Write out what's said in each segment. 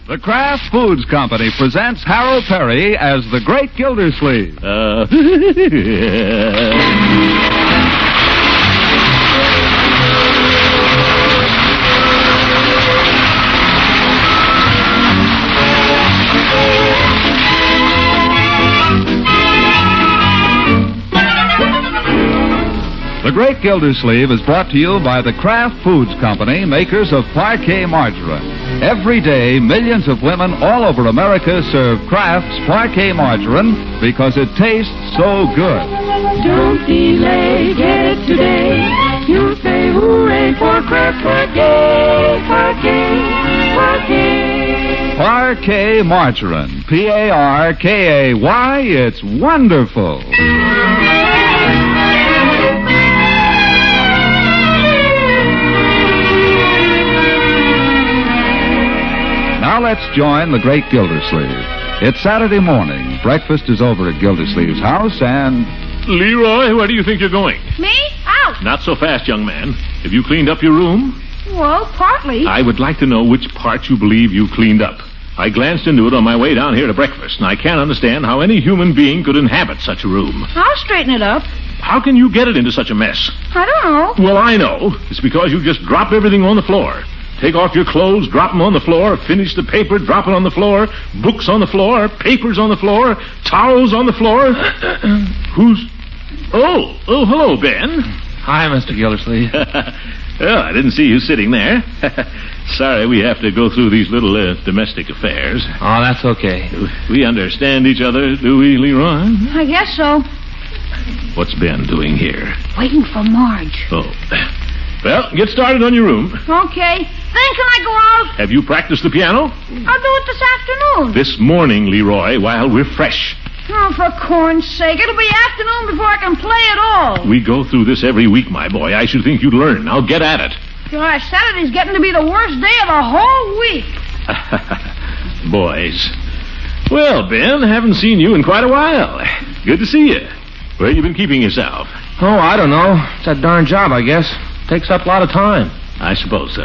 The Kraft Foods Company presents Harold Peary as the Great Gildersleeve. The Great Gildersleeve is brought to you by the Kraft Foods Company, makers of Parquet Margarine. Every day, millions of women all over America serve Kraft's Parquet Margarine because it tastes so good. Don't delay, get it today. You say hooray for Kraft Parquet, Parquet, Parquet. Parquet Margarine, P-A-R-K-A-Y, it's wonderful. Now let's join the Great Gildersleeve. It's Saturday morning. Breakfast is over at Gildersleeve's house, and... Leroy, where do you think you're going? Me? Out. Not so fast, young man. Have you cleaned up your room? Well, partly. I would like to know which part you believe you cleaned up. I glanced into it on my way down here to breakfast, and I can't understand how any human being could inhabit such a room. I'll straighten it up. How can you get it into such a mess? I don't know. Well, I know. It's because you just drop everything on the floor. Take off your clothes, drop them on the floor, finish the paper, drop it on the floor, books on the floor, papers on the floor, towels on the floor. Who's... Oh, hello, Ben. Hi, Mr. Gildersleeve. Well, I didn't see you sitting there. Sorry we have to go through these little domestic affairs. Oh, that's okay. We understand each other, do we, Leroy? I guess so. What's Ben doing here? Waiting for Marge. Oh. Well, get started on your room. Okay. Then can I go out? Have you practiced the piano? I'll do it this afternoon. This morning, Leroy, while we're fresh. Oh, for corn's sake. It'll be afternoon before I can play at all. We go through this every week, my boy. I should think you'd learn. Now get at it. Gosh, Saturday's getting to be the worst day of the whole week. Boys. Well, Ben, haven't seen you in quite a while. Good to see you. Where you been keeping yourself? Oh, I don't know. It's that darn job, I guess. Takes up a lot of time. I suppose so.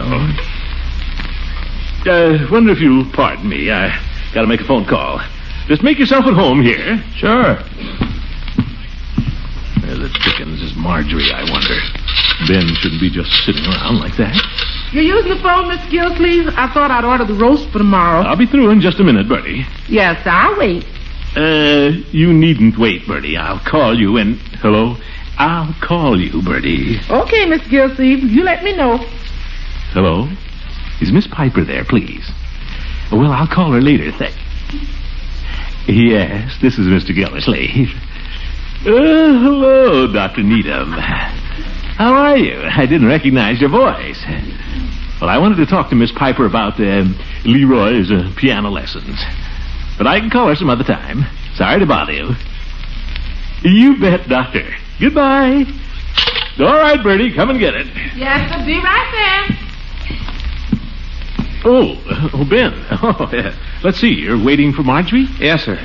Wonder if you'll pardon me. I gotta make a phone call. Just make yourself at home here. Sure. Where the dickens is Marjorie, I wonder? Ben shouldn't be just sitting around like that. You're using the phone, Miss Gildersleeve? I thought I'd order the roast for tomorrow. I'll be through in just a minute, Bertie. Yes, I'll wait. You needn't wait, Bertie. I'll call you and... Hello? I'll call you, Bertie. Okay, Miss Gildersleeve. You let me know. Hello? Is Miss Piper there, please? Well, I'll call her later. Yes, this is Mr. Gildersleeve. Hello, Dr. Needham. How are you? I didn't recognize your voice. Well, I wanted to talk to Miss Piper about Leroy's piano lessons. But I can call her some other time. Sorry to bother you. You bet, Doctor. Goodbye. All right, Bertie, come and get it. Yes, I'll be right there. Oh, Ben. Oh, yeah. Let's see, you're waiting for Marjorie? Yes, sir.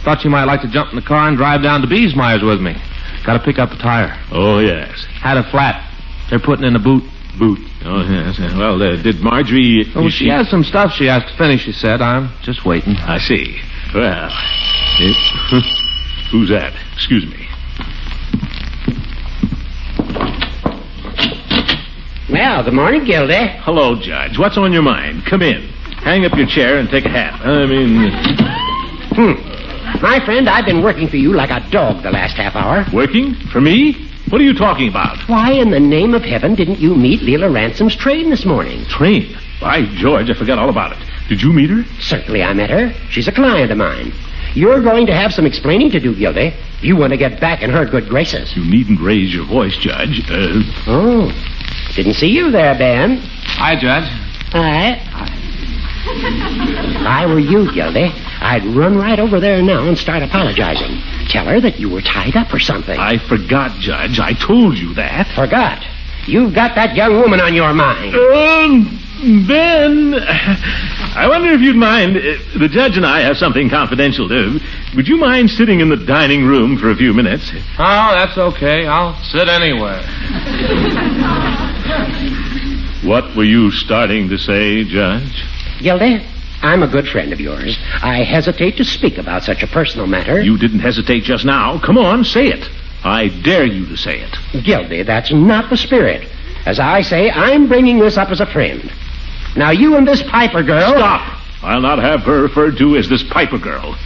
Thought you might like to jump in the car and drive down to Beesmeyer's with me. Got to pick up a tire. Oh, yes. Had a flat. They're putting in a boot. Boot. Oh, yes. Well, did Marjorie... Oh, she has some stuff she has to finish, she said. I'm just waiting. I see. Well, who's that? Excuse me. Well, good morning, Gildy. Hello, Judge. What's on your mind? Come in. Hang up your chair and take a hat. My friend, I've been working for you like a dog the last half hour. Working? For me? What are you talking about? Why in the name of heaven didn't you meet Leela Ransom's train this morning? Train? By George, I forgot all about it. Did you meet her? Certainly I met her. She's a client of mine. You're going to have some explaining to do, Gildy. You want to get back in her good graces. You needn't raise your voice, Judge. Oh. Didn't see you there, Ben. Hi, Judge. Hi. If I were you, Gildy, I'd run right over there now and start apologizing. Tell her that you were tied up or something. I forgot, Judge. I told you that. Forgot? You've got that young woman on your mind. Ben, I wonder if you'd mind. The judge and I have something confidential to do. Would you mind sitting in the dining room for a few minutes? Oh, that's okay. I'll sit anywhere. What were you starting to say, Judge? Gildy, I'm a good friend of yours. I hesitate to speak about such a personal matter. You didn't hesitate just now. Come on, say it. I dare you to say it. Gildy, that's not the spirit. As I say, I'm bringing this up as a friend. Now, you and this Piper girl... Stop! I'll not have her referred to as this Piper girl.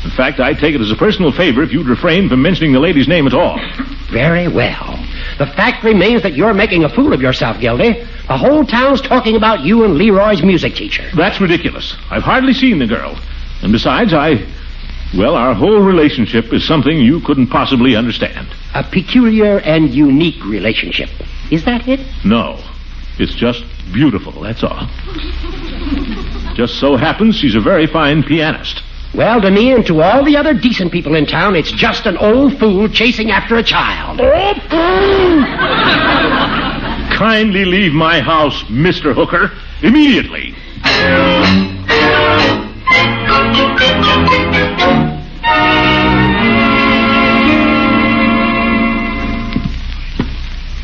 In fact, I'd take it as a personal favor if you'd refrain from mentioning the lady's name at all. Very well. The fact remains that you're making a fool of yourself, Gildy. The whole town's talking about you and Leroy's music teacher. That's ridiculous. I've hardly seen the girl. And besides, well, our whole relationship is something you couldn't possibly understand. A peculiar and unique relationship. Is that it? No. It's just beautiful, that's all. Just so happens she's a very fine pianist. Well, to me and to all the other decent people in town, it's just an old fool chasing after a child. Kindly leave my house, Mr. Hooker, immediately.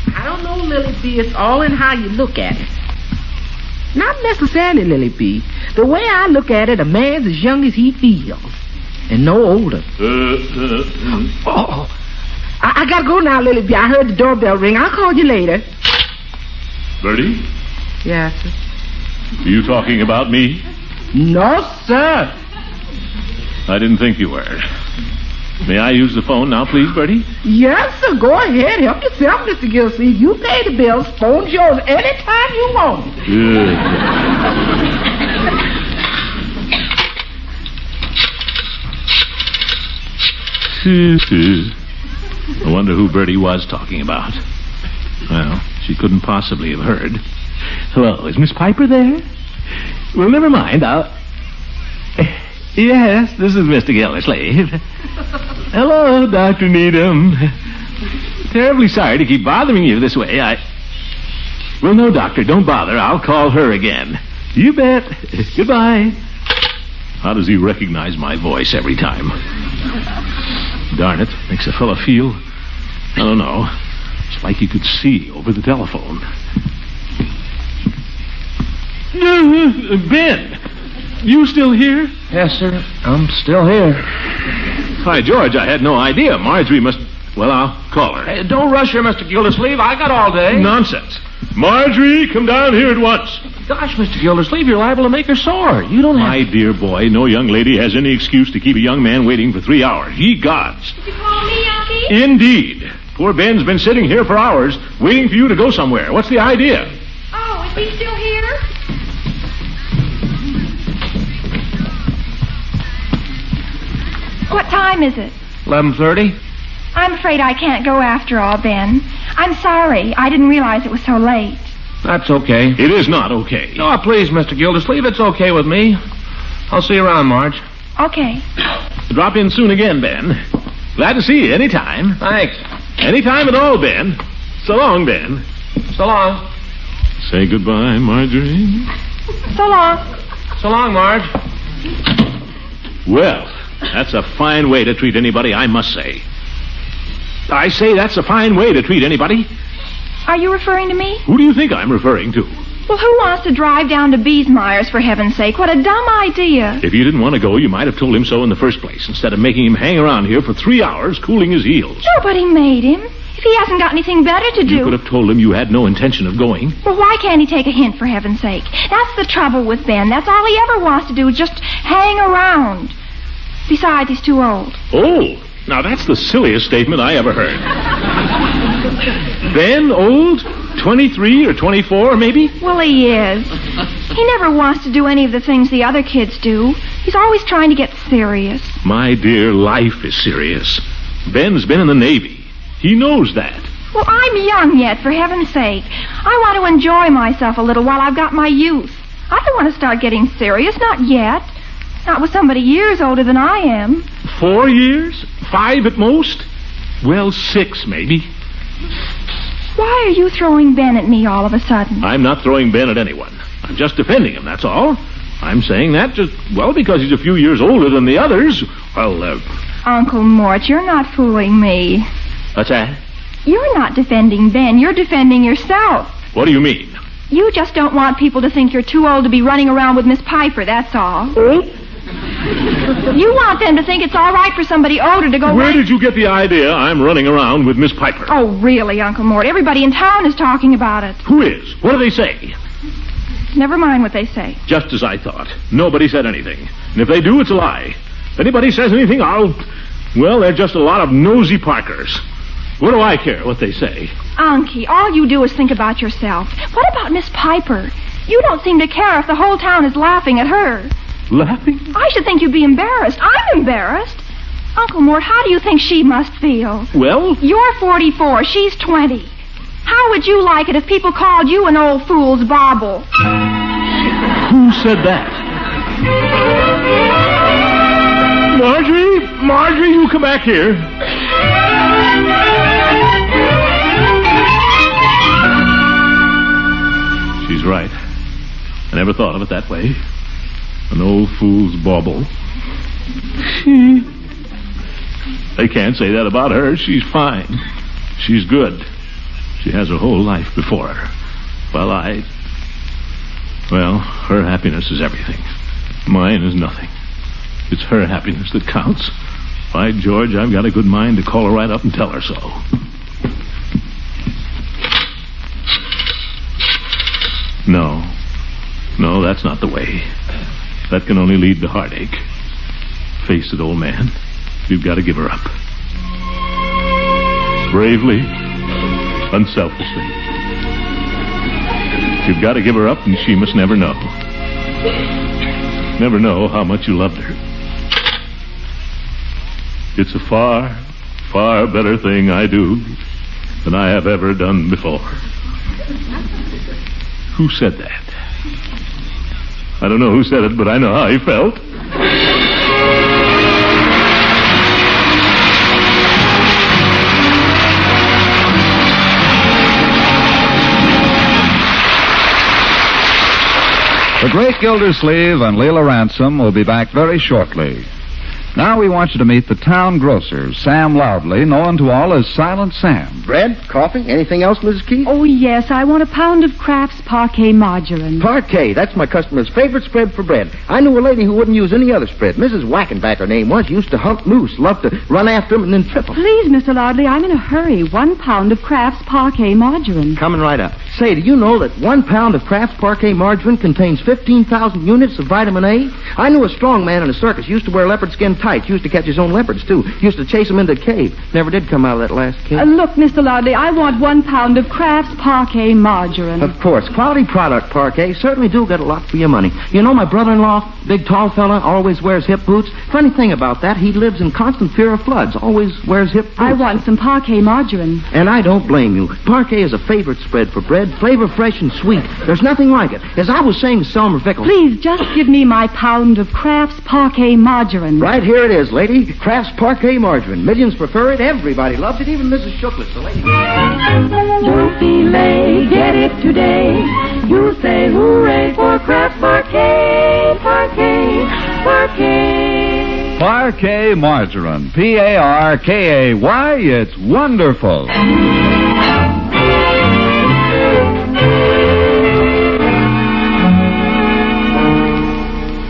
I don't know, Lily B. It's all in how you look at it. Not necessarily, Lily B. The way I look at it, a man's as young as he feels. And no older. I gotta go now, Lily B. I heard the doorbell ring. I'll call you later. Bertie? Yes, sir. Are you talking about me? No, sir. I didn't think you were. May I use the phone now, please, Bertie? Yes, sir. Go ahead. Help yourself, Mr. Gildersleeve. You pay the bills. Phone's yours anytime you want. I wonder who Bertie was talking about. Well, she couldn't possibly have heard. Hello, is Miss Piper there? Well, never mind. Yes, this is Mr. Gildersleeve. Hello, Dr. Needham. Terribly sorry to keep bothering you this way. Well, no, Doctor, don't bother. I'll call her again. You bet. Goodbye. How does he recognize my voice every time? Darn it, makes a fella feel, I don't know, it's like he could see over the telephone. Ben, you still here? Yes, sir. I'm still here. By George, I had no idea. Marjorie must... Well, I'll call her. Hey, don't rush her, Mr. Gildersleeve. I got all day. Nonsense. Marjorie, come down here at once. Gosh, Mr. Gildersleeve, you're liable to make her sore. You don't have... My dear boy, no young lady has any excuse to keep a young man waiting for 3 hours. Ye gods. Did you call me, Unky? Indeed. Poor Ben's been sitting here for hours, waiting for you to go somewhere. What's the idea? Oh, is he still here? What time is it? 11:30. I'm afraid I can't go after all, Ben. I'm sorry. I didn't realize it was so late. That's okay. It is not okay. No, please, Mr. Gildersleeve, it's okay with me. I'll see you around, Marge. Okay. Drop in soon again, Ben. Glad to see you anytime. Thanks. Anytime at all, Ben. So long, Ben. So long. Say goodbye, Marjorie. So long. So long, Marge. Well, that's a fine way to treat anybody, I must say. I say that's a fine way to treat anybody. Are you referring to me? Who do you think I'm referring to? Well, who wants to drive down to Beesmeyer's, for heaven's sake? What a dumb idea. If you didn't want to go, you might have told him so in the first place, instead of making him hang around here for 3 hours cooling his heels. Nobody made him. If he hasn't got anything better to do... You could have told him you had no intention of going. Well, why can't he take a hint, for heaven's sake? That's the trouble with Ben. That's all he ever wants to do, is just hang around. Besides, he's too old. Old? Now, that's the silliest statement I ever heard. Ben, old? 23 or 24, maybe? Well, he is. He never wants to do any of the things the other kids do. He's always trying to get serious. My dear, life is serious. Ben's been in the Navy. He knows that. Well, I'm young yet, for heaven's sake. I want to enjoy myself a little while I've got my youth. I don't want to start getting serious, not yet. Not with somebody years older than I am. 4 years? 5 at most? Well, 6 maybe. Why are you throwing Ben at me all of a sudden? I'm not throwing Ben at anyone. I'm just defending him, that's all. I'm saying that just, well, because he's a few years older than the others. Well, Uncle Mort, you're not fooling me. What's that? You're not defending Ben. You're defending yourself. What do you mean? You just don't want people to think you're too old to be running around with Miss Piper, that's all. You want them to think it's all right for somebody older to go... Where did you get the idea I'm running around with Miss Piper? Oh, really, Uncle Mort? Everybody in town is talking about it. Who is? What do they say? Never mind what they say. Just as I thought. Nobody said anything. And if they do, it's a lie. If anybody says anything, well, they're just a lot of nosy Parkers. What do I care what they say? Unky, all you do is think about yourself. What about Miss Piper? You don't seem to care if the whole town is laughing at her. Laughing? I should think you'd be embarrassed. I'm embarrassed. Uncle Mort, how do you think she must feel? Well? You're 44. She's 20. How would you like it if people called you an old fool's bauble? Who said that? Marjorie, you come back here. She's right. I never thought of it that way. An old fool's bauble. They can't say that about her. She's fine. She's good. She has her whole life before her. Well, her happiness is everything. Mine is nothing. It's her happiness that counts. By George, I've got a good mind to call her right up and tell her so. No, that's not the way. That can only lead to heartache. Face it, old man. You've got to give her up. Bravely, unselfishly. You've got to give her up, and she must never know. Never know how much you loved her. It's a far, far better thing I do than I have ever done before. Who said that? I don't know who said it, but I know how he felt. The Great Gildersleeve and Leela Ransom will be back very shortly. Now we want you to meet the town grocer, Sam Loudley, known to all as Silent Sam. Bread? Coffee? Anything else, Mrs. Keith? Oh, yes. I want a pound of Kraft's Parquet margarine. Parquet. That's my customer's favorite spread for bread. I knew a lady who wouldn't use any other spread. Mrs. Wackenback, her name was. Used to hunt moose. Loved to run after them and then trip them. Please, Mr. Loudley, I'm in a hurry. 1 pound of Kraft's Parquet margarine. Coming right up. Say, do you know that 1 pound of Kraft's Parquet margarine contains 15,000 units of vitamin A? I knew a strong man in a circus. Used to wear leopard skin tights. Used to catch his own leopards, too. Used to chase them into a cave. Never did come out of that last cave. Look, Mr. Loudley, I want 1 pound of Kraft's Parquet margarine. Of course. Quality product, Parquet. Certainly do get a lot for your money. You know, my brother-in-law, big tall fella, always wears hip boots. Funny thing about that, he lives in constant fear of floods. Always wears hip boots. I want some Parquet margarine. And I don't blame you. Parquet is a favorite spread for bread. Flavor fresh and sweet. There's nothing like it. As I was saying to Selmer Fickle... Please, just give me my pound of Kraft's Parquet margarine. Right here it is, lady. Kraft's Parquet margarine. Millions prefer it. Everybody loves it. Even Mrs. Shookless, the lady. Don't delay, get it today. You say hooray for Kraft Parquet, Parquet, Parquet. Parquet margarine. Parkay. It's wonderful.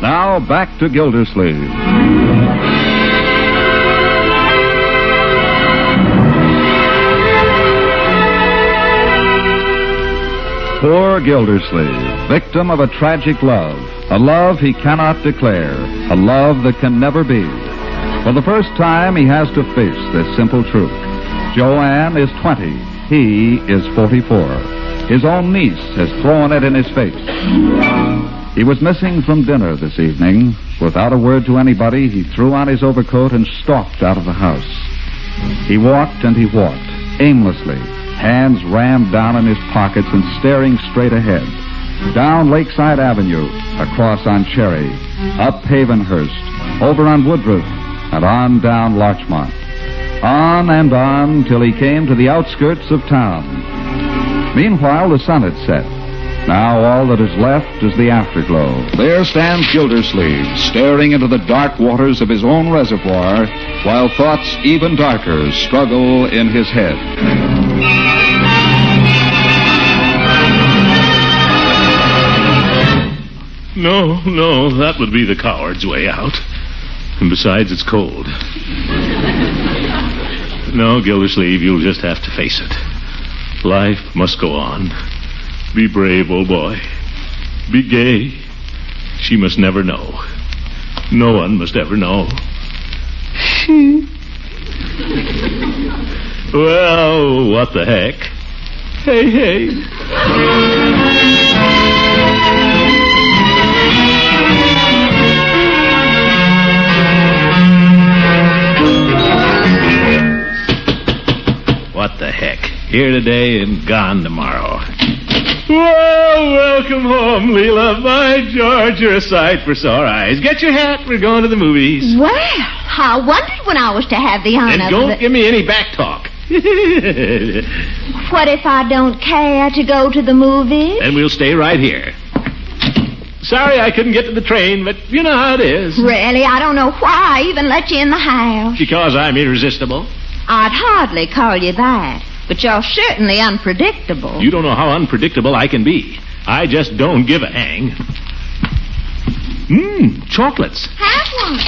Now back to Gildersleeve. Poor Gildersleeve, victim of a tragic love, a love he cannot declare, a love that can never be. For the first time, he has to face this simple truth. Joanne is 20. He is 44. His own niece has thrown it in his face. He was missing from dinner this evening. Without a word to anybody, he threw on his overcoat and stalked out of the house. He walked and he walked, aimlessly, hands rammed down in his pockets and staring straight ahead. Down Lakeside Avenue, across on Cherry, up Havenhurst, over on Woodruff, and on down Larchmont. On and on till he came to the outskirts of town. Meanwhile, the sun had set. Now all that is left is the afterglow. There stands Gildersleeve, staring into the dark waters of his own reservoir, while thoughts even darker struggle in his head. No, that would be the coward's way out. And besides, it's cold. No, Gildersleeve, you'll just have to face it. Life must go on. Be brave, old boy. Be gay. She must never know. No one must ever know. Well, what the heck? Hey. What the heck? Here today and gone tomorrow. Well, welcome home, Leela. By George, you're a sight for sore eyes. Get your hat. We're going to the movies. Well, I wondered when I was to have the honor And don't give me any back talk. What if I don't care to go to the movies? Then we'll stay right here. Sorry I couldn't get to the train, but you know how it is. Really, I don't know why I even let you in the house. Because I'm irresistible. I'd hardly call you that, but you're certainly unpredictable. You don't know how unpredictable I can be. I just don't give a hang. Chocolates. Have one.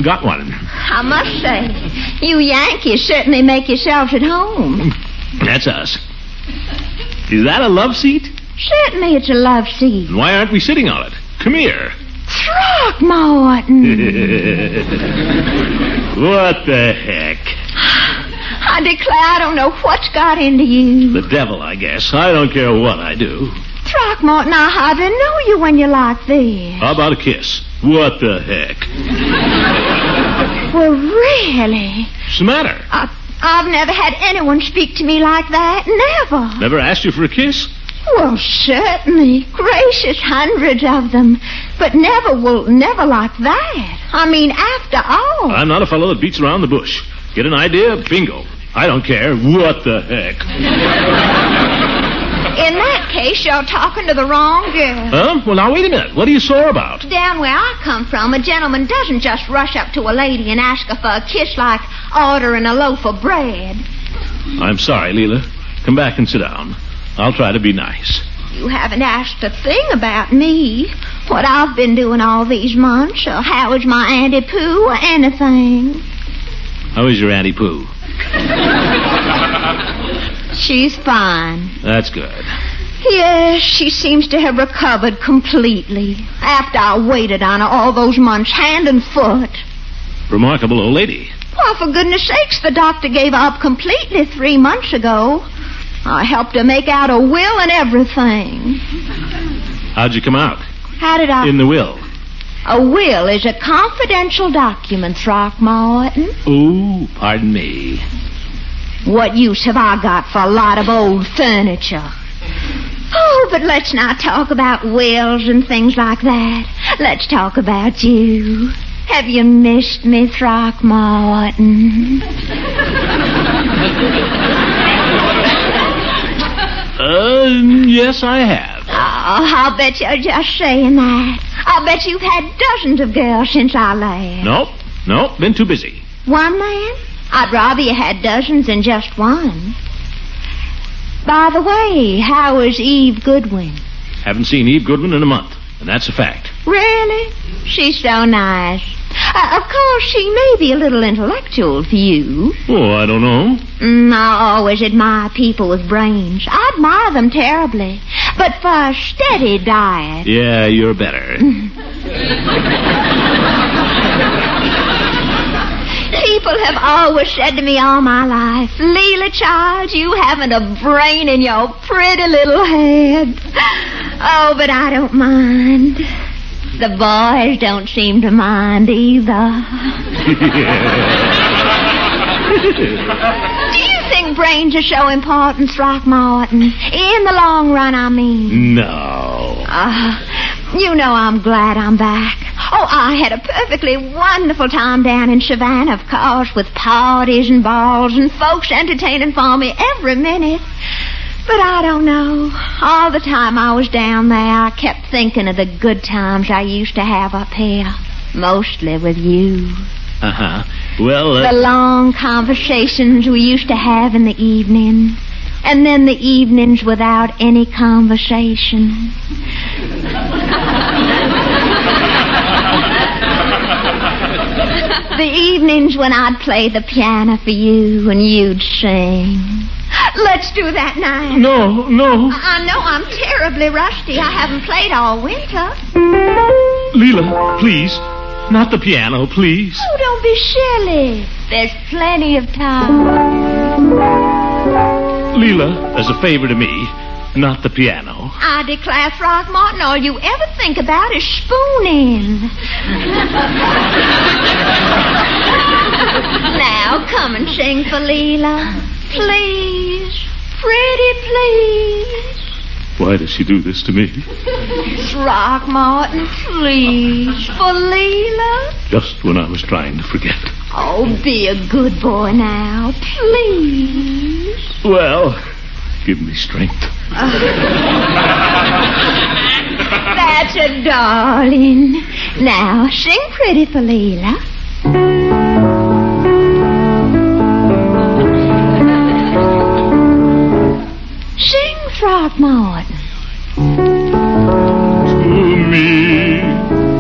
Got one. I must say, you Yankees certainly make yourselves at home. That's us. Is that a love seat? Certainly it's a love seat. And why aren't we sitting on it? Come here. Throckmorton. What the heck? I declare I don't know what's got into you. The devil, I guess. I don't care what I do. Throckmorton, I hardly know you when you're like this. How about a kiss? What the heck? Well, really? What's the matter? I've never had anyone speak to me like that. Never. Never asked you for a kiss? Well, certainly. Gracious, hundreds of them. But never like that. I mean, after all. I'm not a fellow that beats around the bush. Get an idea? Bingo. I don't care. What the heck? In that case, you're talking to the wrong girl. Huh? Well, now, wait a minute. What are you sore about? Down where I come from, a gentleman doesn't just rush up to a lady and ask her for a kiss like ordering a loaf of bread. I'm sorry, Leela. Come back and sit down. I'll try to be nice. You haven't asked a thing about me, what I've been doing all these months, or how is my Auntie Pooh, or anything. How is your Auntie Pooh? She's fine. That's good. Yes, she seems to have recovered completely after I waited on her all those months, hand and foot. Remarkable old lady. Well, for goodness sakes, the doctor gave her up completely 3 months ago. I helped her make out a will and everything. How'd you come out? How did I... In the will. A will is a confidential document, Throckmorton. Oh, pardon me. What use have I got for a lot of old furniture? Oh, but let's not talk about wills and things like that. Let's talk about you. Have you missed me, Throckmorton? Yes, I have. Oh, I'll bet you're just saying that. I'll bet you've had dozens of girls since I left. Nope, been too busy. One man? I'd rather you had dozens than just one. By the way, how is Eve Goodwin? Haven't seen Eve Goodwin in a month, and that's a fact. Really? She's so nice. Of course, she may be a little intellectual for you. Oh, I don't know. I always admire people with brains. I admire them terribly. But for a steady diet... Yeah, you're better. People have always said to me all my life, Leela, child, you haven't a brain in your pretty little head. Oh, but I don't mind. The boys don't seem to mind either. Do you think brains are so important, Throckmorton? In the long run, I mean. No. You know I'm glad I'm back. Oh, I had a perfectly wonderful time down in Savannah, of course, with parties and balls and folks entertaining for me every minute. But I don't know. All the time I was down there, I kept thinking of the good times I used to have up here. Mostly with you. Uh-huh. Well, The long conversations we used to have in the evening. And then the evenings without any conversation. The evenings when I'd play the piano for you and you'd sing. Let's do that now. No. I know I'm terribly rusty. I haven't played all winter. Leela, please. Not the piano, please. Oh, don't be silly. There's plenty of time. Leela, as a favor to me, not the piano. I declare, Throckmorton, all you ever think about is spooning. Now, come and sing for Leela. Please. Pretty please. Why does she do this to me? Throckmorton, please. For Leela. Just when I was trying to forget. Oh, be a good boy now. Please. Well, give me strength. That's a darling. Now, sing pretty for Leela. Sing, Throckmorton. To me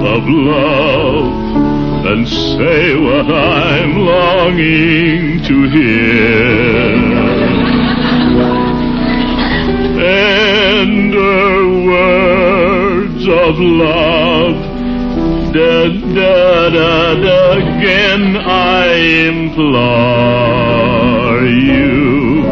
of love, and say what I'm longing to hear. And words of love, again I implore you.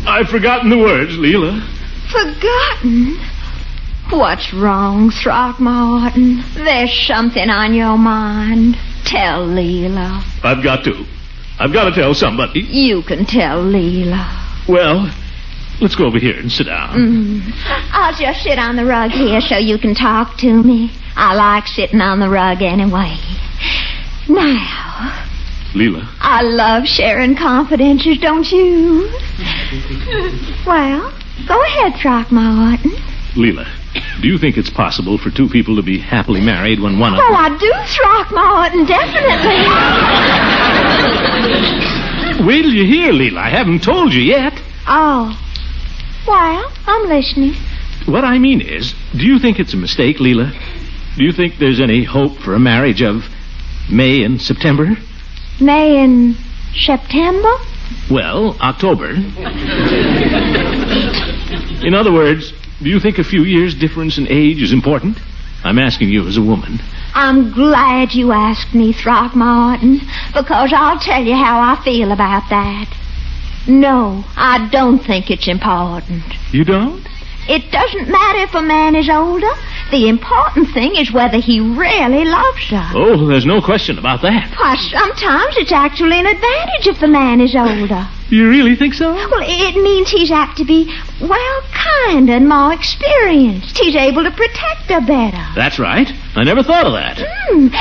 I've forgotten the words, Leela. Forgotten? What's wrong, Throckmorton? There's something on your mind. Tell Leela. I've got to tell somebody. You can tell Leela. Well, let's go over here and sit down. I'll just sit on the rug here so you can talk to me. I like sitting on the rug anyway. Now, Leela. I love sharing confidences, don't you? Well, go ahead, Throckmorton. Leela, do you think it's possible for two people to be happily married when one of Oh, them... I do, Throckmorton, definitely. Wait till you hear, Leela. I haven't told you yet. Oh. Well, I'm listening. What I mean is, do you think it's a mistake, Leela? Do you think there's any hope for a marriage of May and September? May and September? Well, October. In other words, do you think a few years' difference in age is important? I'm asking you as a woman. I'm glad you asked me, Throckmorton, because I'll tell you how I feel about that. No, I don't think it's important. You don't? It doesn't matter if a man is older. The important thing is whether he really loves her. Oh, there's no question about that. Why, sometimes it's actually an advantage if the man is older. You really think so? Well, it means he's apt to be, well, kinder and more experienced. He's able to protect her better. That's right. I never thought of that.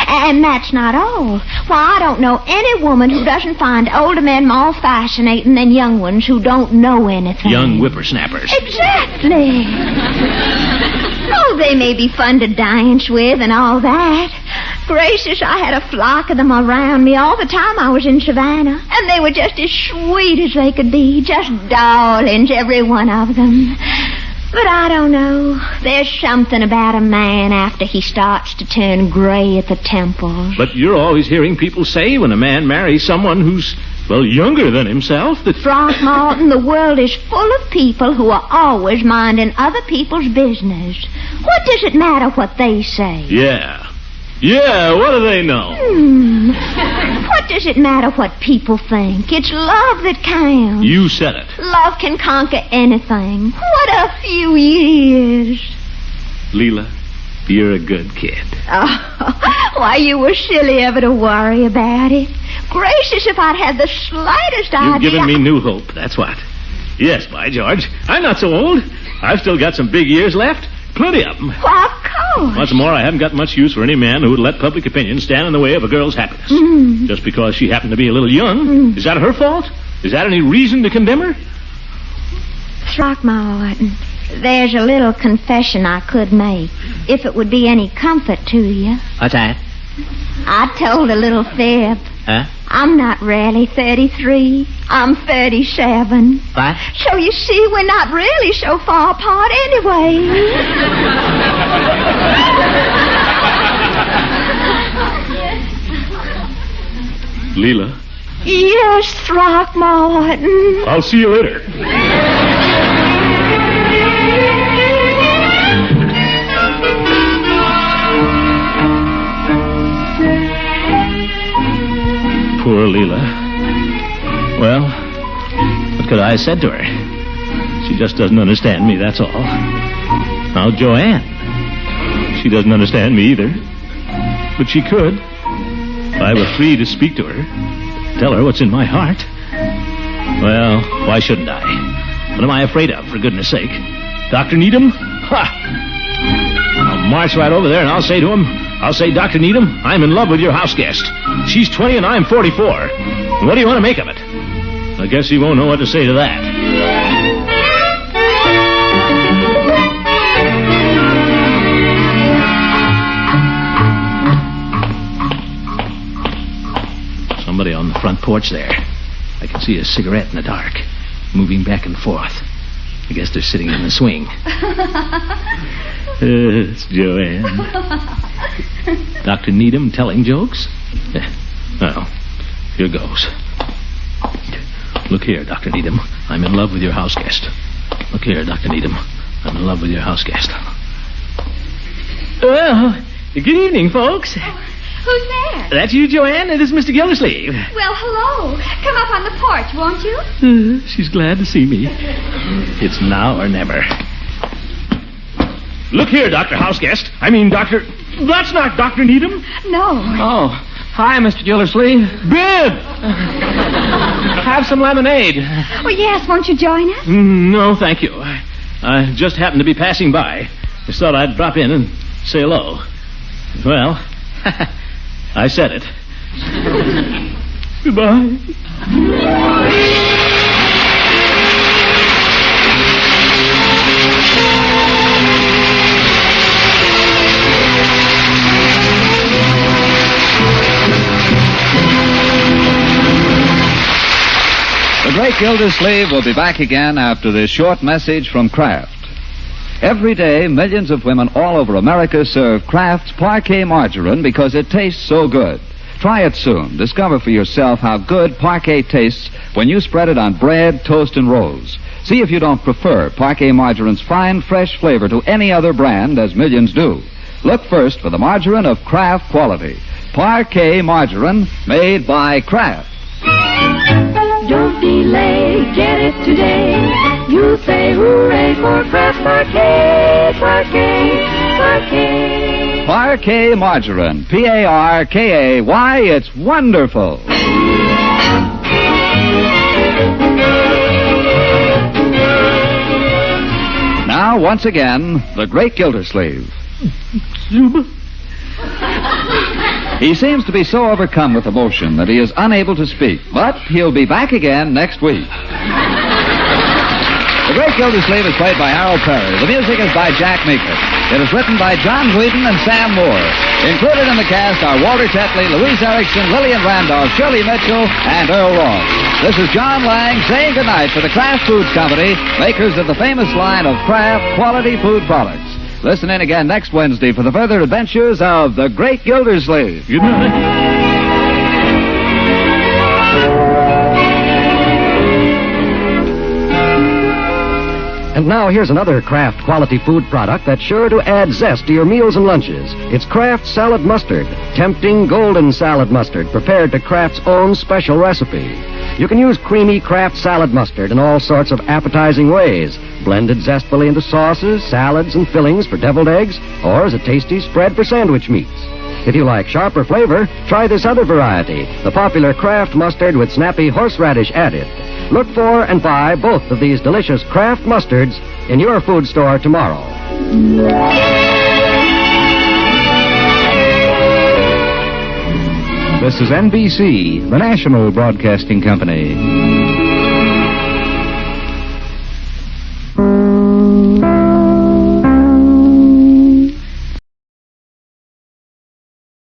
And that's not all. Why, I don't know any woman who doesn't find older men more fascinating than young ones who don't know anything. Young whippersnappers. Exactly. Oh, they may be fun to dance with and all that. Gracious, I had a flock of them around me all the time I was in Savannah. And they were just as sweet as they could be. Just darlings, every one of them. But I don't know. There's something about a man after he starts to turn gray at the temples. But you're always hearing people say when a man marries someone who's, well, younger than himself that... Throckmorton, the world is full of people who are always minding other people's business. What does it matter what they say? Yeah, what do they know? What does it matter what people think? It's love that counts. You said it. Love can conquer anything. What a few years. Leela, you're a good kid. Oh, why, you were silly ever to worry about it. Gracious, if I'd had the slightest idea... You've given me new hope, that's what. Yes, by George. I'm not so old. I've still got some big years left. Plenty of them. Why, of course. What's more, I haven't got much use for any man who would let public opinion stand in the way of a girl's happiness. Just because she happened to be a little young. Is that her fault? Is that any reason to condemn her? Throckmorton, there's a little confession I could make, if it would be any comfort to you. What's that? I told a little fib. Huh? I'm not really 33. I'm 37. What? So you see, we're not really so far apart anyway. Leela, Yes, Throckmorton. I'll see you later. Poor Leela. Well, what could I have said to her? She just doesn't understand me, that's all. Now, Joanne. She doesn't understand me either. But she could. If I were free to speak to her, tell her what's in my heart. Well, why shouldn't I? What am I afraid of, for goodness sake? Dr. Needham? Ha! I'll march right over there and I'll say to him, Dr. Needham, I'm in love with your house guest. She's 20 and I'm 44. What do you want to make of it? I guess he won't know what to say to that. Somebody on the front porch there. I can see a cigarette in the dark, moving back and forth. I guess they're sitting in the swing. It's Joanne. Dr. Needham telling jokes? Well, here goes. Look here, Dr. Needham. I'm in love with your house guest. Look here, Dr. Needham. I'm in love with your house guest. Well, good evening, folks. Who's there? That's you, Joanne, and this is Mr. Gildersleeve. Well, hello. Come up on the porch, won't you? She's glad to see me. It's now or never. Look here, Dr. Houseguest. Dr. That's not Dr. Needham. No. Oh, hi, Mr. Gildersleeve. Bibb! Have some lemonade. Oh, yes. Won't you join us? No, thank you. I just happened to be passing by. Just thought I'd drop in and say hello. Well, I said it. Goodbye. The Great Gildersleeve will be back again after this short message from Kraft. Every day, millions of women all over America serve Kraft's Parquet margarine because it tastes so good. Try it soon. Discover for yourself how good Parquet tastes when you spread it on bread, toast, and rolls. See if you don't prefer Parquet margarine's fine, fresh flavor to any other brand, as millions do. Look first for the margarine of Kraft quality. Parquet margarine made by Kraft. Don't delay, get it today. You say hooray for Kraft Parquet, Parquet, Parquet. Parquet margarine, P-A-R-K-A-Y, it's wonderful. Now, once again, the Great Gildersleeve. He seems to be so overcome with emotion that he is unable to speak, but he'll be back again next week. The Great Gildersleeve is played by Harold Peary. The music is by Jack Meeker. It is written by John Whedon and Sam Moore. Included in the cast are Walter Tetley, Louise Erickson, Lillian Randolph, Shirley Mitchell, and Earl Ross. This is John Lang saying goodnight for the Kraft Foods Company, makers of the famous line of Kraft quality food products. Listen in again next Wednesday for the further adventures of the Great Gildersleeve. Good night. And now here's another Kraft quality food product that's sure to add zest to your meals and lunches. It's Kraft Salad Mustard, tempting golden salad mustard prepared to Kraft's own special recipe. You can use creamy Kraft salad mustard in all sorts of appetizing ways, blended zestfully into sauces, salads, and fillings for deviled eggs, or as a tasty spread for sandwich meats. If you like sharper flavor, try this other variety, the popular Kraft mustard with snappy horseradish added. Look for and buy both of these delicious Kraft mustards in your food store tomorrow. This is NBC, the national broadcasting company.